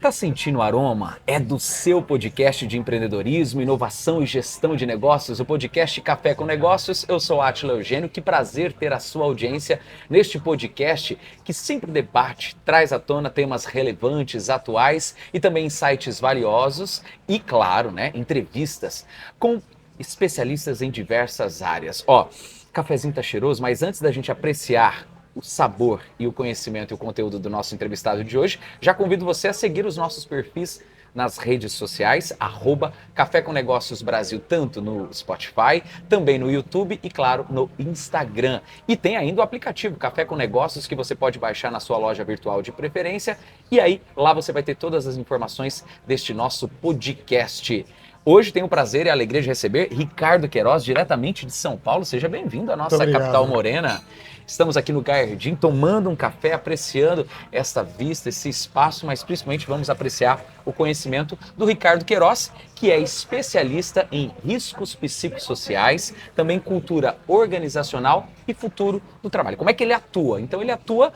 Tá sentindo o aroma? É do seu podcast de empreendedorismo, inovação e gestão de negócios, o podcast Café com Negócios. Eu sou Átila Eugênio, que prazer ter a sua audiência neste podcast que sempre debate, traz à tona temas relevantes, atuais e também insights valiosos e, claro, entrevistas com especialistas em diversas áreas. Cafezinho tá cheiroso, mas antes da gente apreciar o sabor e o conhecimento e o conteúdo do nosso entrevistado de hoje, já convido você a seguir os nossos perfis nas redes sociais, @Café com Negócios Brasil, tanto no Spotify, também no YouTube e, claro, no Instagram. E tem ainda o aplicativo Café com Negócios, que você pode baixar na sua loja virtual de preferência. E aí, lá você vai ter todas as informações deste nosso podcast. Hoje tenho o prazer e a alegria de receber Ricardo Queiroz, diretamente de São Paulo. Seja bem-vindo à nossa capital morena. Estamos aqui no Jardim, tomando um café, apreciando esta vista, esse espaço, mas principalmente vamos apreciar o conhecimento do Ricardo Queiroz, que é especialista em riscos psicossociais, também cultura organizacional e futuro do trabalho. Como é que ele atua? Então ele atua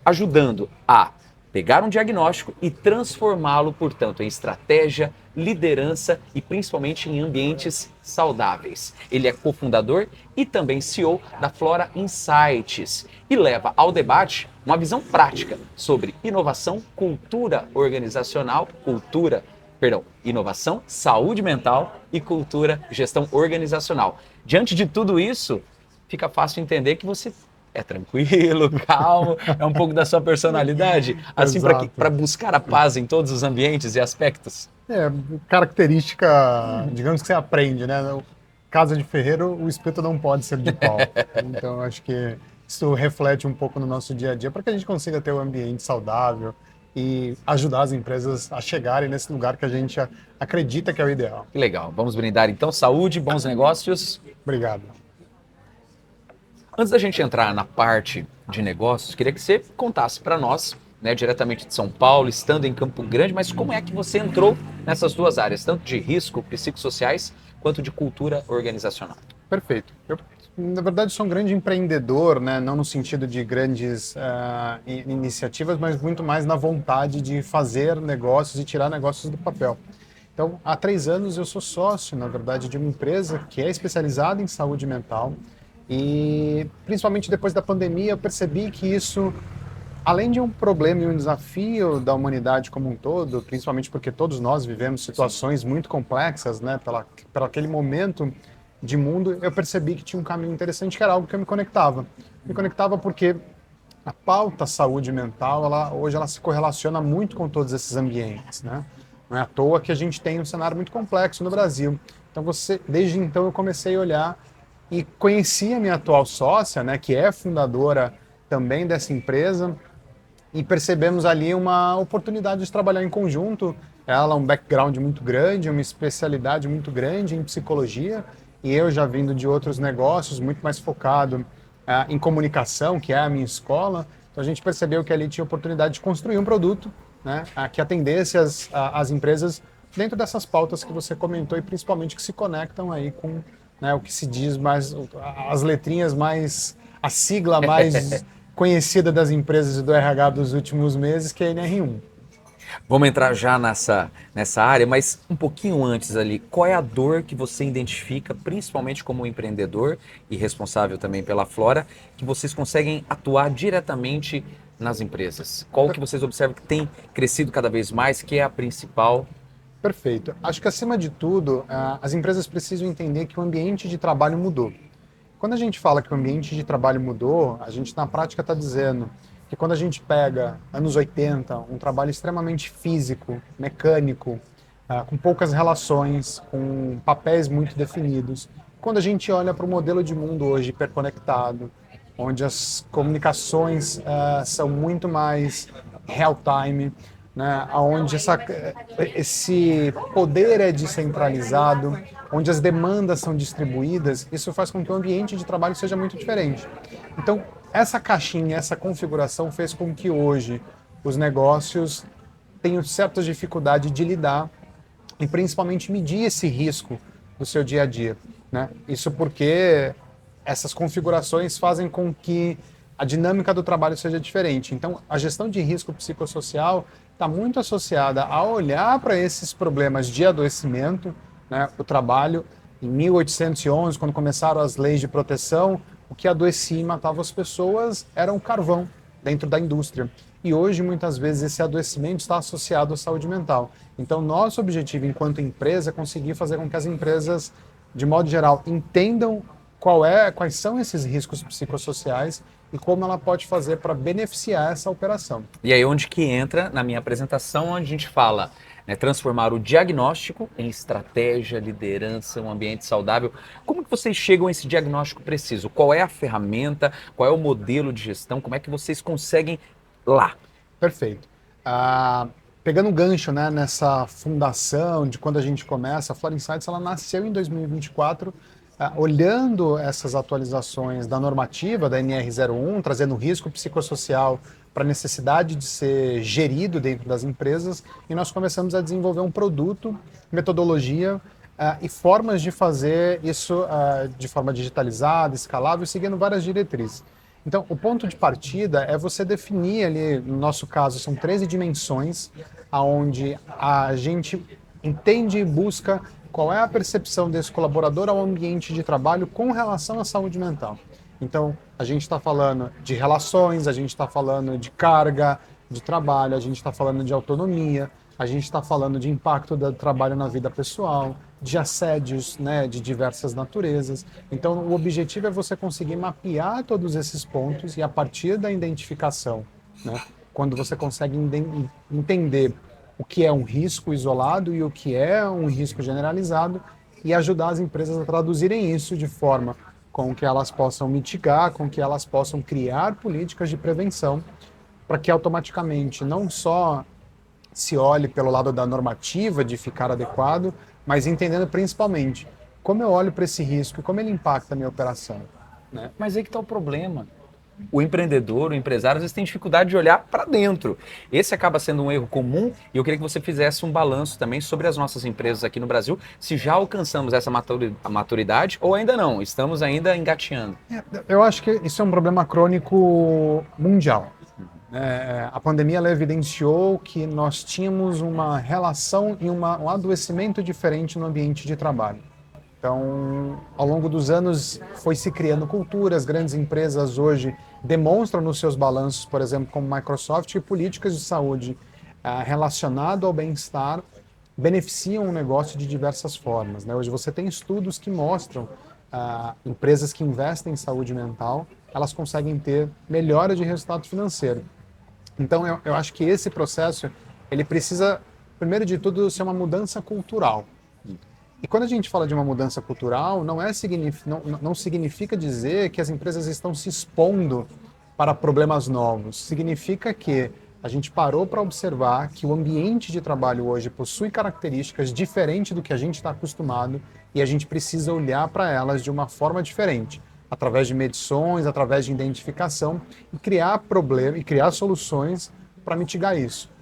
ajudando a pegar um diagnóstico e transformá-lo, portanto, em estratégia, liderança e principalmente em ambientes saudáveis. Ele é cofundador e também CEO da Flora Insights e leva ao debate uma visão prática sobre inovação, inovação, saúde mental e cultura, gestão organizacional. Diante de tudo isso, fica fácil entender que você é tranquilo, calmo, é um pouco da sua personalidade, assim, para buscar a paz em todos os ambientes e aspectos. Característica, digamos que você aprende, né? Casa de ferreiro, o espeto não pode ser de pau. Então, acho que isso reflete um pouco no nosso dia a dia para que a gente consiga ter um ambiente saudável e ajudar as empresas a chegarem nesse lugar que a gente acredita que é o ideal. Que legal. Vamos brindar então. Saúde, bons negócios. Obrigado. Antes da gente entrar na parte de negócios, queria que você contasse para nós, diretamente de São Paulo, estando em Campo Grande, mas como é que você entrou nessas duas áreas, tanto de risco psicossociais quanto de cultura organizacional? Perfeito. Eu, na verdade, sou um grande empreendedor, né? Não no sentido de grandes iniciativas, mas muito mais na vontade de fazer negócios e tirar negócios do papel. Então, há 3 anos eu sou sócio, na verdade, de uma empresa que é especializada em saúde mental. E principalmente depois da pandemia eu percebi que isso, além de um problema e um desafio da humanidade como um todo, principalmente porque todos nós vivemos situações muito complexas, né, pela aquele momento de mundo, eu percebi que tinha um caminho interessante, que era algo que eu me conectava. Me conectava porque a pauta saúde mental, hoje ela se correlaciona muito com todos esses ambientes, né? Não é à toa que a gente tem um cenário muito complexo no Brasil. Então desde então eu comecei a olhar e conheci a minha atual sócia, né, que é fundadora também dessa empresa, e percebemos ali uma oportunidade de trabalhar em conjunto. Ela um background muito grande, uma especialidade muito grande em psicologia, e eu já vindo de outros negócios, muito mais focado em comunicação, que é a minha escola. Então a gente percebeu que ali tinha oportunidade de construir um produto, né, que atendesse as empresas dentro dessas pautas que você comentou e principalmente que se conectam aí com, né, o que se diz mais, as letrinhas mais, a sigla mais conhecida das empresas e do RH dos últimos meses, que é a NR1. Vamos entrar já nessa área, mas um pouquinho antes ali, qual é a dor que você identifica, principalmente como empreendedor e responsável também pela Flora, que vocês conseguem atuar diretamente nas empresas? Qual que vocês observam que tem crescido cada vez mais, que é a principal? Perfeito. Acho que, acima de tudo, as empresas precisam entender que o ambiente de trabalho mudou. Quando a gente fala que o ambiente de trabalho mudou, a gente, na prática, está dizendo que quando a gente pega anos 80, um trabalho extremamente físico, mecânico, com poucas relações, com papéis muito definidos, quando a gente olha para o modelo de mundo hoje hiperconectado, onde as comunicações são muito mais real-time, né, onde esse poder é descentralizado, onde as demandas são distribuídas, isso faz com que o ambiente de trabalho seja muito diferente. Então, essa caixinha, essa configuração fez com que hoje os negócios tenham certa dificuldade de lidar e principalmente medir esse risco do seu dia a dia, né? Isso porque essas configurações fazem com que a dinâmica do trabalho seja diferente. Então, a gestão de risco psicossocial, está muito associada a olhar para esses problemas de adoecimento, né? O trabalho, em 1811, quando começaram as leis de proteção, o que adoecia e matava as pessoas era o carvão dentro da indústria. E hoje, muitas vezes, esse adoecimento está associado à saúde mental. Então, nosso objetivo enquanto empresa é conseguir fazer com que as empresas, de modo geral, entendam quais são esses riscos psicossociais e como ela pode fazer para beneficiar essa operação. E aí onde que entra na minha apresentação, onde a gente fala, né, transformar o diagnóstico em estratégia, liderança, um ambiente saudável. Como que vocês chegam a esse diagnóstico preciso? Qual é a ferramenta? Qual é o modelo de gestão? Como é que vocês conseguem lá? Perfeito. Pegando um gancho, né, nessa fundação de quando a gente começa, a Flora Insights ela nasceu em 2024, olhando essas atualizações da normativa da NR01, trazendo risco psicossocial para a necessidade de ser gerido dentro das empresas, e nós começamos a desenvolver um produto, metodologia e formas de fazer isso de forma digitalizada, escalável, seguindo várias diretrizes. Então, o ponto de partida é você definir ali, no nosso caso, são 13 dimensões, onde a gente entende e busca qual é a percepção desse colaborador ao ambiente de trabalho com relação à saúde mental. Então, a gente está falando de relações, a gente está falando de carga de trabalho, a gente está falando de autonomia, a gente está falando de impacto do trabalho na vida pessoal, de assédios, né, de diversas naturezas. Então, o objetivo é você conseguir mapear todos esses pontos e, a partir da identificação, né, quando você consegue entender o que é um risco isolado e o que é um risco generalizado, e ajudar as empresas a traduzirem isso de forma com que elas possam mitigar, com que elas possam criar políticas de prevenção, para que automaticamente não só se olhe pelo lado da normativa de ficar adequado, mas entendendo principalmente como eu olho para esse risco e como ele impacta a minha operação, né? Mas aí que está o problema. O empreendedor, o empresário, às vezes tem dificuldade de olhar para dentro. Esse acaba sendo um erro comum e eu queria que você fizesse um balanço também sobre as nossas empresas aqui no Brasil, se já alcançamos essa maturidade ou ainda não, estamos ainda engateando. Eu acho que isso é um problema crônico mundial. A pandemia ela evidenciou que nós tínhamos uma relação e um adoecimento diferente no ambiente de trabalho. Então, ao longo dos anos, foi se criando culturas, grandes empresas hoje demonstram nos seus balanços, por exemplo, como Microsoft, que políticas de saúde relacionado ao bem-estar beneficiam o negócio de diversas formas, né? Hoje você tem estudos que mostram empresas que investem em saúde mental, elas conseguem ter melhora de resultado financeiro. Então, eu acho que esse processo, ele precisa, primeiro de tudo, ser uma mudança cultural. E quando a gente fala de uma mudança cultural, não significa dizer que as empresas estão se expondo para problemas novos. Significa que a gente parou para observar que o ambiente de trabalho hoje possui características diferentes do que a gente está acostumado e a gente precisa olhar para elas de uma forma diferente, através de medições, através de identificação e criar problemas e criar soluções para mitigar isso.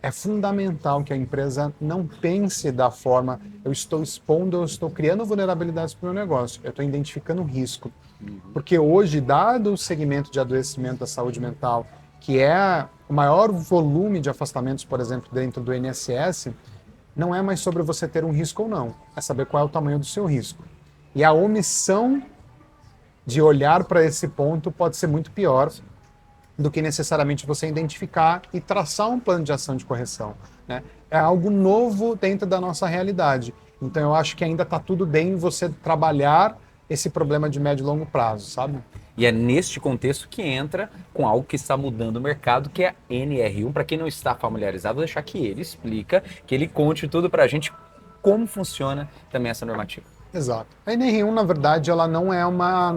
É fundamental que a empresa não pense da forma eu estou expondo, eu estou criando vulnerabilidades para o meu negócio, eu estou identificando risco. Porque hoje, dado o segmento de adoecimento da saúde mental, que é o maior volume de afastamentos, por exemplo, dentro do INSS, não é mais sobre você ter um risco ou não, é saber qual é o tamanho do seu risco. E a omissão de olhar para esse ponto pode ser muito pior do que necessariamente você identificar e traçar um plano de ação de correção, né? É algo novo dentro da nossa realidade. Então eu acho que ainda está tudo bem você trabalhar esse problema de médio e longo prazo, sabe? E é neste contexto que entra com algo que está mudando o mercado, que é a NR1. Para quem não está familiarizado, vou deixar que ele explica, que ele conte tudo para a gente como funciona também essa normativa. Exato. A NR1, na verdade, ela não é uma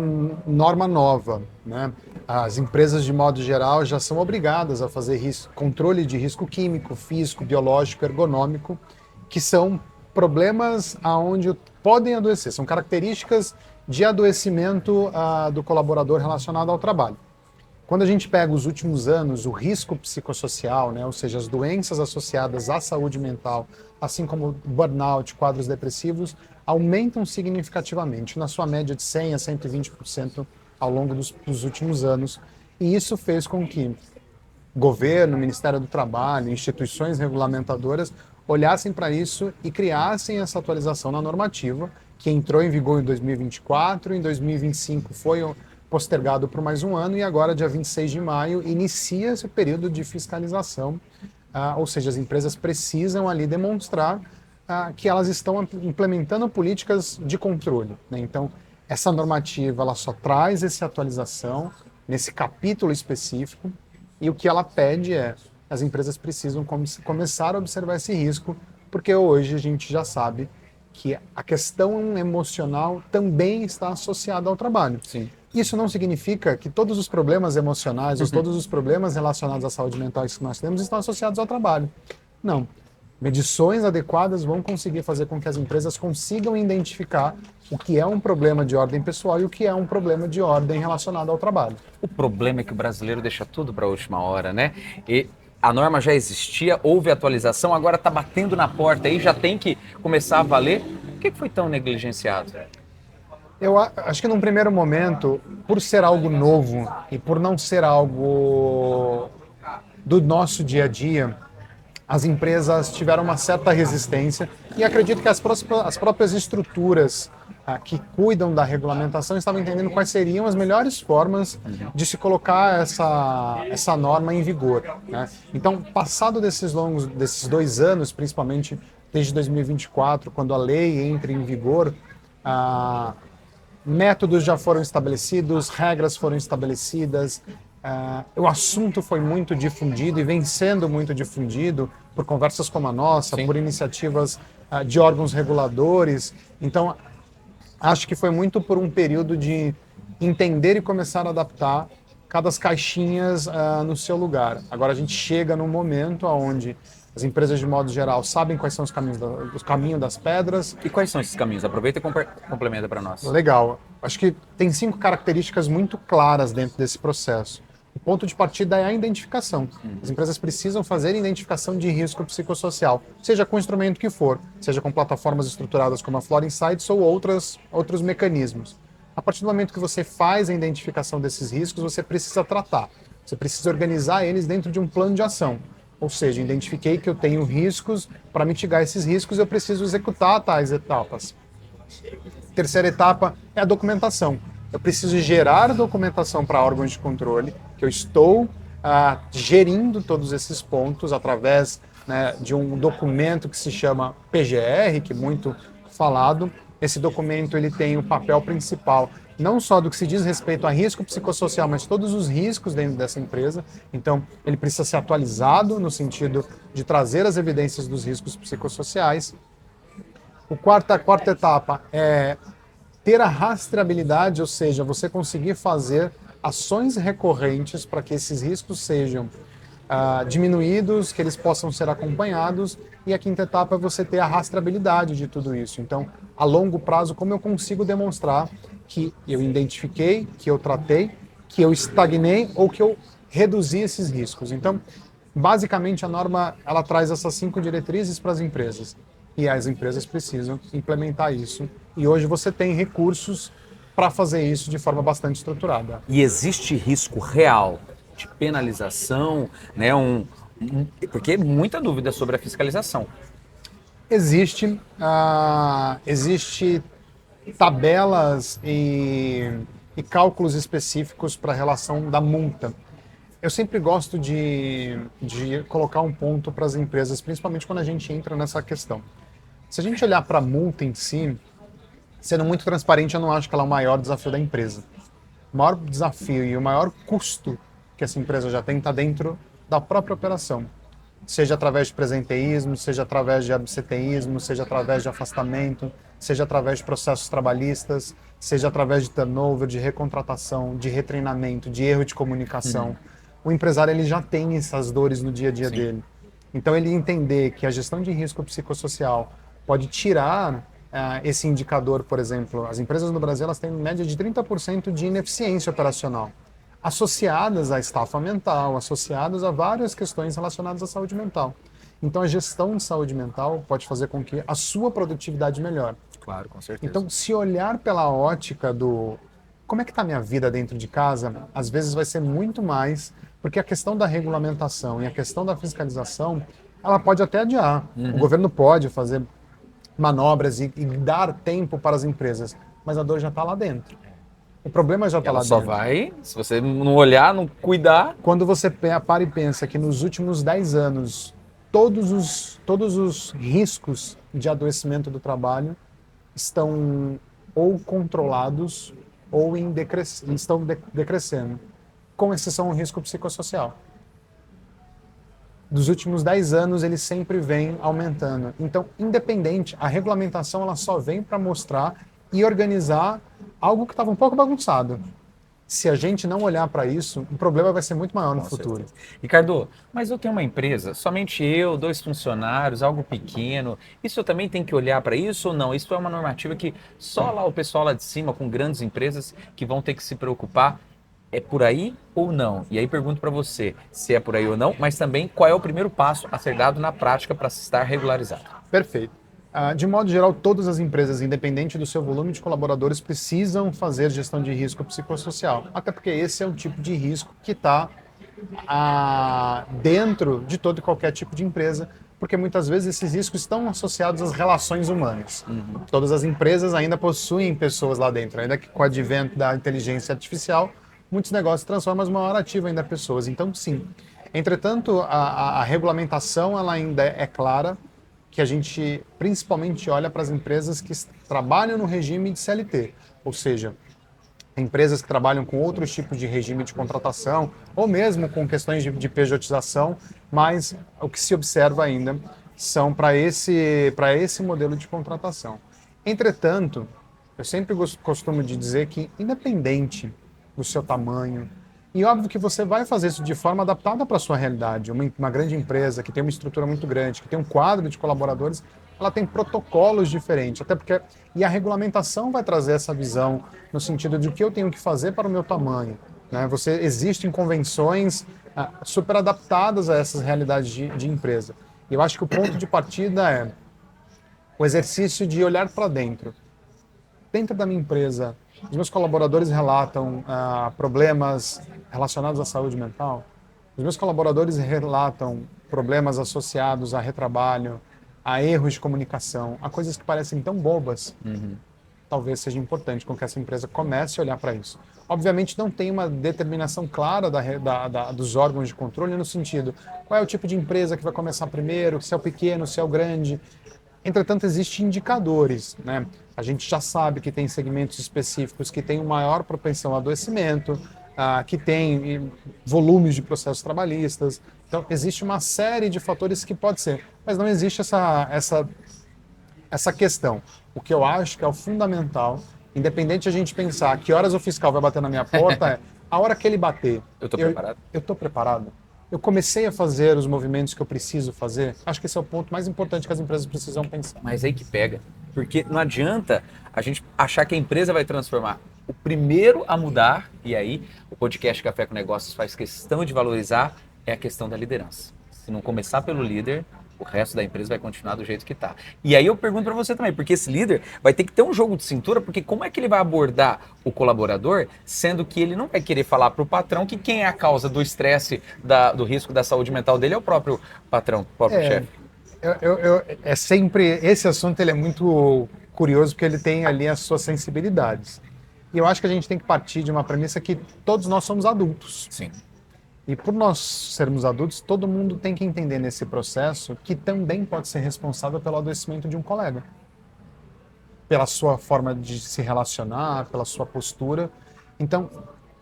norma nova, né? As empresas, de modo geral, já são obrigadas a fazer controle de risco químico, físico, biológico, ergonômico, que são problemas aonde podem adoecer, são características de adoecimento do colaborador relacionado ao trabalho. Quando a gente pega os últimos anos, o risco psicossocial, né, ou seja, as doenças associadas à saúde mental, assim como burnout, quadros depressivos, aumentam significativamente, na sua média de 100% a 120% ao longo dos últimos anos. E isso fez com que governo, Ministério do Trabalho, instituições regulamentadoras olhassem para isso e criassem essa atualização na normativa, que entrou em vigor em 2024, em 2025 foi postergado por mais um ano e agora, dia 26 de maio, inicia esse período de fiscalização, ou seja, as empresas precisam ali demonstrar que elas estão implementando políticas de controle, né? Então, essa normativa ela só traz essa atualização nesse capítulo específico e o que ela pede é as empresas precisam começar a observar esse risco, porque hoje a gente já sabe que a questão emocional também está associada ao trabalho. Sim. Isso não significa que todos os problemas emocionais ou todos os problemas relacionados à saúde mental que nós temos estão associados ao trabalho. Não. Medições adequadas vão conseguir fazer com que as empresas consigam identificar o que é um problema de ordem pessoal e o que é um problema de ordem relacionado ao trabalho. O problema é que o brasileiro deixa tudo para a última hora, né? E a norma já existia, houve atualização, agora está batendo na porta aí, já tem que começar a valer. Por que foi tão negligenciado? Eu acho que num primeiro momento, por ser algo novo e por não ser algo do nosso dia a dia, as empresas tiveram uma certa resistência e acredito que as próprias estruturas que cuidam da regulamentação estavam entendendo quais seriam as melhores formas de se colocar essa norma em vigor, né? Então, passado desses 2 anos, principalmente desde 2024, quando a lei entra em vigor, métodos já foram estabelecidos, regras foram estabelecidas, o assunto foi muito difundido e vem sendo muito difundido por conversas como a nossa, Sim. por iniciativas de órgãos reguladores. Então, acho que foi muito por um período de entender e começar a adaptar cada caixinhas no seu lugar. Agora a gente chega num momento onde as empresas, de modo geral, sabem quais são os caminhos das pedras. E quais são esses caminhos? Aproveita e complementa para nós. Legal. Acho que tem 5 características muito claras dentro desse processo. O ponto de partida é a identificação. As empresas precisam fazer identificação de risco psicossocial, seja com o instrumento que for, seja com plataformas estruturadas como a Flora Insights ou outros mecanismos. A partir do momento que você faz a identificação desses riscos, você precisa tratar. Você precisa organizar eles dentro de um plano de ação. Ou seja, identifiquei que eu tenho riscos, para mitigar esses riscos eu preciso executar tais etapas. Terceira etapa é a documentação. Eu preciso gerar documentação para órgãos de controle, que eu estou gerindo todos esses pontos através, né, de um documento que se chama PGR, que é muito falado. Esse documento ele tem o papel principal, não só do que se diz respeito a risco psicossocial, mas todos os riscos dentro dessa empresa. Então, ele precisa ser atualizado no sentido de trazer as evidências dos riscos psicossociais. A quarta etapa é ter a rastreabilidade, ou seja, você conseguir fazer ações recorrentes para que esses riscos sejam diminuídos, que eles possam ser acompanhados. E a quinta etapa é você ter a rastreabilidade de tudo isso. Então, a longo prazo, como eu consigo demonstrar que eu identifiquei, que eu tratei, que eu estagnei ou que eu reduzi esses riscos. Então, basicamente, a norma ela traz essas 5 diretrizes para as empresas. E as empresas precisam implementar isso. E hoje você tem recursos para fazer isso de forma bastante estruturada. E existe risco real de penalização, né? Porque muita dúvida sobre a fiscalização. Existe tabelas e cálculos específicos para a relação da multa. Eu sempre gosto de colocar um ponto para as empresas, principalmente quando a gente entra nessa questão. Se a gente olhar para a multa em si, sendo muito transparente, eu não acho que ela é o maior desafio da empresa. O maior desafio e o maior custo que essa empresa já tem está dentro da própria operação. Seja através de presenteísmo, seja através de absenteísmo, seja através de afastamento, seja através de processos trabalhistas, seja através de turnover, de recontratação, de retreinamento, de erro de comunicação. O empresário ele já tem essas dores no dia a dia dele. Então ele entender que a gestão de risco psicossocial pode tirar esse indicador, por exemplo, as empresas no Brasil elas têm média de 30% de ineficiência operacional, associadas à estafa mental, associadas a várias questões relacionadas à saúde mental. Então a gestão de saúde mental pode fazer com que a sua produtividade melhore. Claro, com certeza. Então, se olhar pela ótica como é que está a minha vida dentro de casa? Às vezes vai ser muito mais, porque a questão da regulamentação e a questão da fiscalização, ela pode até adiar. O governo pode fazer manobras e dar tempo para as empresas, mas a dor já está lá dentro. O problema já E está ela lá só dentro. vai, se você não olhar, não cuidar. Quando você para e pensa que nos últimos 10 anos, todos os riscos de adoecimento do trabalho estão ou controlados ou estão decrescendo, com exceção ao risco psicossocial. Dos últimos 10 anos, ele sempre vem aumentando. Então, independente, a regulamentação ela só vem para mostrar e organizar algo que estava um pouco bagunçado. Se a gente não olhar para isso, o problema vai ser muito maior no futuro. Ricardo, mas eu tenho uma empresa, somente eu, 2 funcionários, algo pequeno. Isso eu também tenho que olhar para isso ou não? Isso é uma normativa que só lá o pessoal lá de cima, com grandes empresas, que vão ter que se preocupar. É por aí ou não? E aí pergunto para você se é por aí ou não, mas também qual é o primeiro passo a ser dado na prática para se estar regularizado. Perfeito. De modo geral, todas as empresas, independente do seu volume de colaboradores, precisam fazer gestão de risco psicossocial. Até porque esse é um tipo de risco que está dentro de todo e qualquer tipo de empresa, porque muitas vezes esses riscos estão associados às relações humanas. Todas as empresas ainda possuem pessoas lá dentro, ainda que com o advento da inteligência artificial, muitos negócios transformam, mas o maior ativo ainda é pessoas. Então, sim. Entretanto, a regulamentação ela ainda é clara, que a gente principalmente olha para as empresas que trabalham no regime de CLT, ou seja, empresas que trabalham com outros tipos de regime de contratação, ou mesmo com questões de pejotização, mas o que se observa ainda são para esse modelo de contratação. Entretanto, eu sempre costumo de dizer que, independente do seu tamanho, e óbvio que você vai fazer isso de forma adaptada para a sua realidade. Uma grande empresa que tem uma estrutura muito grande, que tem um quadro de colaboradores, ela tem protocolos diferentes, até porque e a regulamentação vai trazer essa visão no sentido de o que eu tenho que fazer para o meu tamanho. Né? Existem convenções super adaptadas a essas realidades de empresa. E eu acho que o ponto de partida é o exercício de olhar para dentro. Dentro da minha empresa, os meus colaboradores relatam problemas relacionados à saúde mental. Os meus colaboradores relatam problemas associados a retrabalho, a erros de comunicação, a coisas que parecem tão bobas. Talvez seja importante com que essa empresa comece a olhar para isso. Obviamente não tem uma determinação clara dos órgãos de controle no sentido qual é o tipo de empresa que vai começar primeiro, se é o pequeno, se é o grande. Entretanto, existem indicadores, né? A gente já sabe que tem segmentos específicos que têm maior propensão a adoecimento, que tem volumes de processos trabalhistas. Então, existe uma série de fatores que pode ser, mas não existe essa questão. O que eu acho que é o fundamental, independente de a gente pensar que horas o fiscal vai bater na minha porta, é a hora que ele bater. Eu estou preparado? Eu estou preparado. Eu comecei a fazer os movimentos que eu preciso fazer. Acho que esse é o ponto mais importante que as empresas precisam pensar. Mas aí que pega. Porque não adianta a gente achar que a empresa vai transformar. O primeiro a mudar, e aí o podcast Café com Negócios faz questão de valorizar, é a questão da liderança. Se não começar pelo líder, o resto da empresa vai continuar do jeito que está. E aí eu pergunto para você também, porque esse líder vai ter que ter um jogo de cintura, porque como é que ele vai abordar o colaborador, sendo que ele não vai querer falar para o patrão que quem é a causa do estresse, do risco da saúde mental dele é o próprio patrão, o próprio chefe. Esse assunto ele é muito curioso porque ele tem ali as suas sensibilidades. E eu acho que a gente tem que partir de uma premissa que todos nós somos adultos. Sim. E por nós sermos adultos, todo mundo tem que entender nesse processo que também pode ser responsável pelo adoecimento de um colega. Pela sua forma de se relacionar, pela sua postura. Então,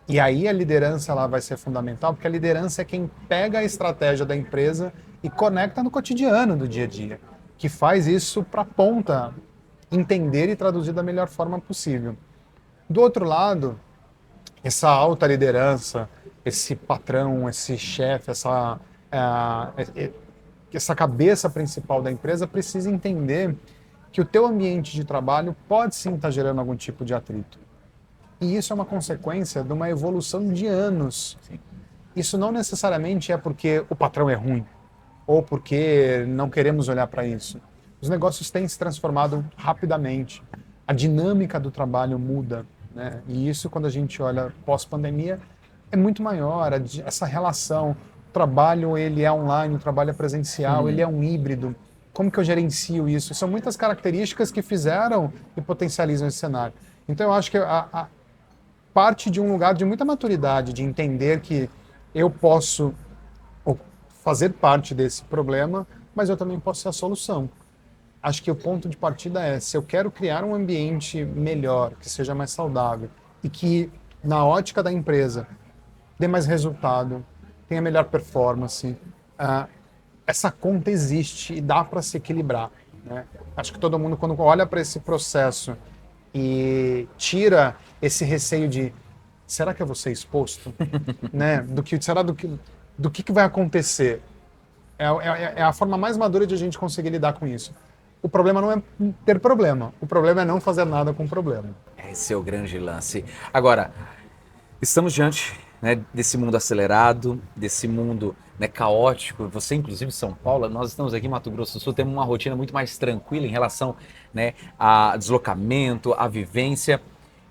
e aí a liderança ela vai ser fundamental, porque a liderança é quem pega a estratégia da empresa e conecta no cotidiano do dia a dia, que faz isso para a ponta entender e traduzir da melhor forma possível. Do outro lado, essa alta liderança, esse patrão, esse chefe, essa cabeça principal da empresa precisa entender que o teu ambiente de trabalho pode sim estar gerando algum tipo de atrito. E isso é uma consequência de uma evolução de anos. Isso não necessariamente é porque o patrão é ruim ou porque não queremos olhar para isso. Os negócios têm se transformado rapidamente. A dinâmica do trabalho muda. né? E isso, quando a gente olha pós-pandemia, é muito maior. Essa relação, o trabalho ele é online, o trabalho é presencial, ele é um híbrido. Como que eu gerencio isso? São muitas características que fizeram e potencializam esse cenário. Então, eu acho que a parte de um lugar de muita maturidade, de entender que eu posso fazer parte desse problema, mas eu também posso ser a solução. Acho que o ponto de partida é, se eu quero criar um ambiente melhor, que seja mais saudável e que, na ótica da empresa, dê mais resultado, tenha melhor performance, essa conta existe e dá para se equilibrar, né? Acho que todo mundo, quando olha para esse processo e tira esse receio de será que eu vou ser exposto? Né? Do que vai acontecer? É a forma mais madura de a gente conseguir lidar com isso. O problema não é ter problema, o problema é não fazer nada com o problema. Esse é o grande lance. Agora, estamos diante, né, desse mundo acelerado, desse mundo, né, caótico. Você, inclusive, São Paulo, nós estamos aqui em Mato Grosso do Sul, temos uma rotina muito mais tranquila em relação, né, a deslocamento, a vivência.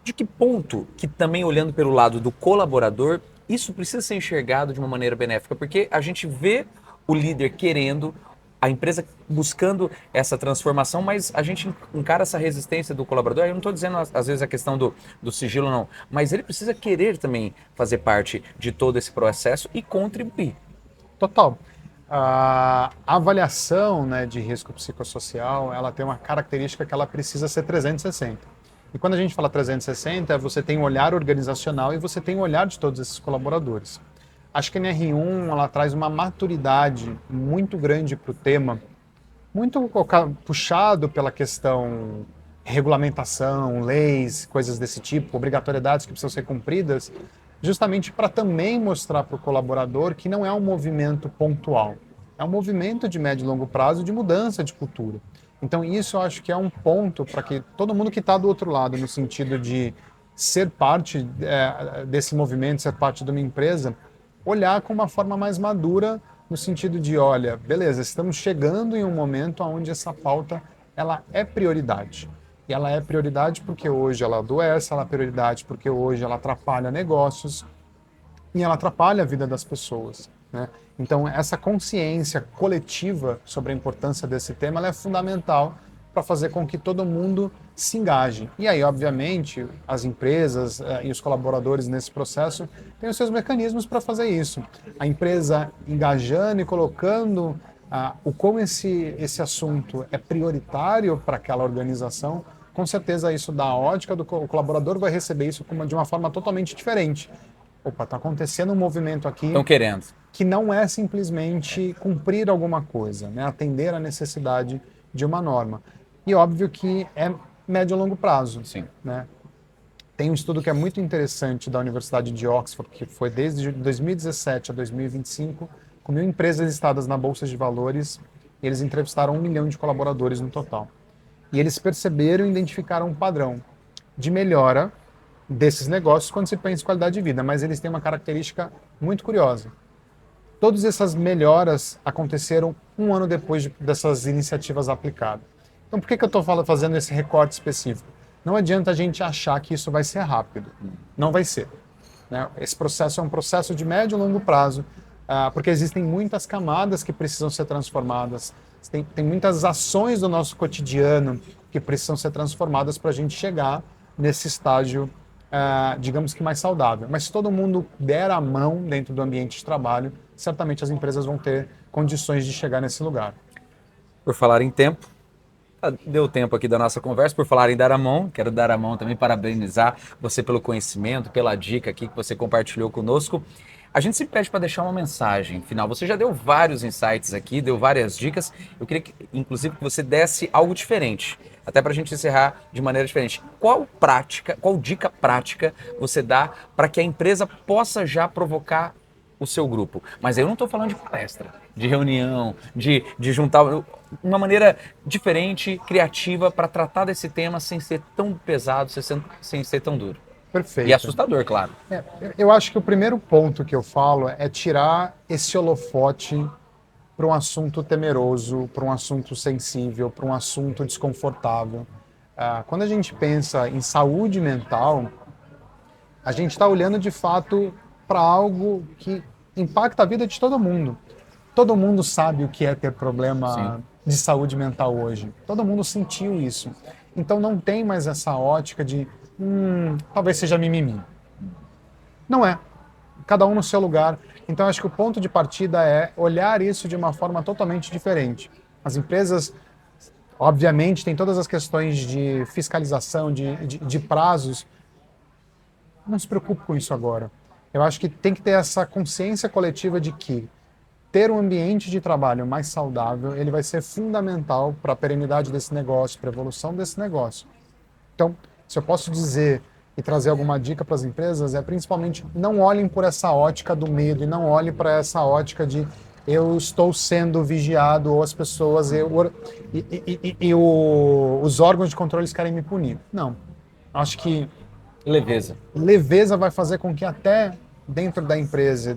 De que ponto que também olhando pelo lado do colaborador, isso precisa ser enxergado de uma maneira benéfica? Porque a gente vê o líder querendo, a empresa buscando essa transformação, mas a gente encara essa resistência do colaborador. Eu não estou dizendo, às vezes, a questão do sigilo, não, mas ele precisa querer também fazer parte de todo esse processo e contribuir. Total. A avaliação, né, de risco psicossocial, ela tem uma característica que ela precisa ser 360. E quando a gente fala 360, você tem um olhar organizacional e você tem um olhar de todos esses colaboradores. Acho que a NR1 ela traz uma maturidade muito grande para o tema, muito puxado pela questão regulamentação, leis, coisas desse tipo, obrigatoriedades que precisam ser cumpridas, justamente para também mostrar para o colaborador que não é um movimento pontual, é um movimento de médio e longo prazo de mudança de cultura. Então isso eu acho que é um ponto para que todo mundo que está do outro lado, no sentido de ser parte desse movimento, ser parte de uma empresa, olhar com uma forma mais madura, no sentido de, olha, beleza, estamos chegando em um momento onde essa pauta ela é prioridade. E ela é prioridade porque hoje ela adoece, ela é prioridade porque hoje ela atrapalha negócios e ela atrapalha a vida das pessoas, né? Então, essa consciência coletiva sobre a importância desse tema ela é fundamental para fazer com que todo mundo se engaje. E aí, obviamente, as empresas e os colaboradores nesse processo têm os seus mecanismos para fazer isso. A empresa engajando e colocando o como esse assunto é prioritário para aquela organização, com certeza isso da ótica do colaborador vai receber isso de uma forma totalmente diferente. Opa, está acontecendo um movimento aqui. Estão querendo. Que não é simplesmente cumprir alguma coisa, né? Atender a necessidade de uma norma. E óbvio que é médio e longo prazo. Sim. Né? Tem um estudo que é muito interessante da Universidade de Oxford, que foi desde 2017 a 2025, com 1.000 empresas listadas na Bolsa de Valores, e eles entrevistaram 1 milhão de colaboradores no total. E eles perceberam e identificaram um padrão de melhora desses negócios quando se pensa em qualidade de vida, mas eles têm uma característica muito curiosa. Todas essas melhoras aconteceram um ano depois dessas iniciativas aplicadas. Então, por que eu estou fazendo esse recorte específico? Não adianta a gente achar que isso vai ser rápido. Não vai ser. Né? Esse processo é um processo de médio e longo prazo, porque existem muitas camadas que precisam ser transformadas, tem muitas ações do nosso cotidiano que precisam ser transformadas para a gente chegar nesse estágio, digamos que mais saudável. Mas se todo mundo der a mão dentro do ambiente de trabalho, certamente as empresas vão ter condições de chegar nesse lugar. Por falar em tempo, deu tempo aqui da nossa conversa. Por falar em dar a mão, quero dar a mão também, parabenizar você pelo conhecimento, pela dica aqui que você compartilhou conosco. A gente se pede para deixar uma mensagem final. Você já deu vários insights aqui, deu várias dicas. Eu queria, inclusive, que você desse algo diferente, até para a gente encerrar de maneira diferente. Qual dica prática você dá para que a empresa possa já provocar o seu grupo? Mas eu não estou falando de palestra, de reunião, de juntar uma maneira diferente, criativa, para tratar desse tema sem ser tão pesado, sem ser tão duro. Perfeito. E assustador, claro. Eu acho que o primeiro ponto que eu falo é tirar esse holofote para um assunto temeroso, para um assunto sensível, para um assunto desconfortável. Quando a gente pensa em saúde mental, A gente está olhando de fato para algo que impacta a vida de todo mundo. Todo mundo sabe o que é ter problema de saúde mental hoje. Todo mundo sentiu isso. Então não tem mais essa ótica de talvez seja mimimi. Não é. Cada um no seu lugar. Então acho que o ponto de partida é olhar isso de uma forma totalmente diferente. As empresas, obviamente, têm todas as questões de fiscalização, de prazos. Não se preocupe com isso agora. Eu acho que tem que ter essa consciência coletiva de que ter um ambiente de trabalho mais saudável, ele vai ser fundamental para a perenidade desse negócio, para a evolução desse negócio. Então, se eu posso dizer e trazer alguma dica para as empresas, é principalmente não olhem por essa ótica do medo e não olhem para essa ótica de eu estou sendo vigiado ou as pessoas os órgãos de controle querem me punir. Não. Acho que leveza vai fazer com que até dentro da empresa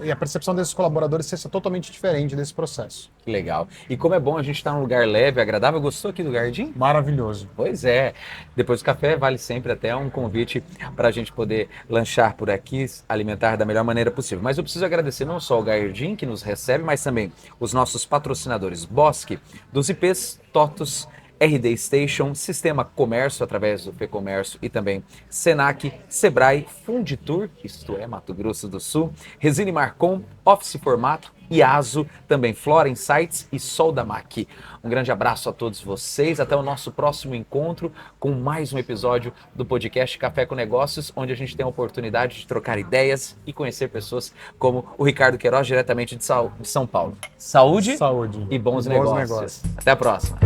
e a percepção desses colaboradores seja totalmente diferente desse processo. Que legal. E como é bom a gente estar num lugar leve, agradável. Gostou aqui do Gardim? Maravilhoso. Pois é. Depois do café, vale sempre até um convite para a gente poder lanchar por aqui, alimentar da melhor maneira possível. Mas eu preciso agradecer não só o Gardim, que nos recebe, mas também os nossos patrocinadores Bosque, dos IPs, TOTUS, RD Station, Sistema Comércio através do FEComércio e também Senac, Sebrae, Funditur, isto é Mato Grosso do Sul, Resine Marcon, Office Formato, IASO, também Flora Insights e Soldamac. Um grande abraço a todos vocês, até o nosso próximo encontro com mais um episódio do podcast Café com Negócios, onde a gente tem a oportunidade de trocar ideias e conhecer pessoas como o Ricardo Queiroz, diretamente de São Paulo. Saúde e bons negócios. Até a próxima.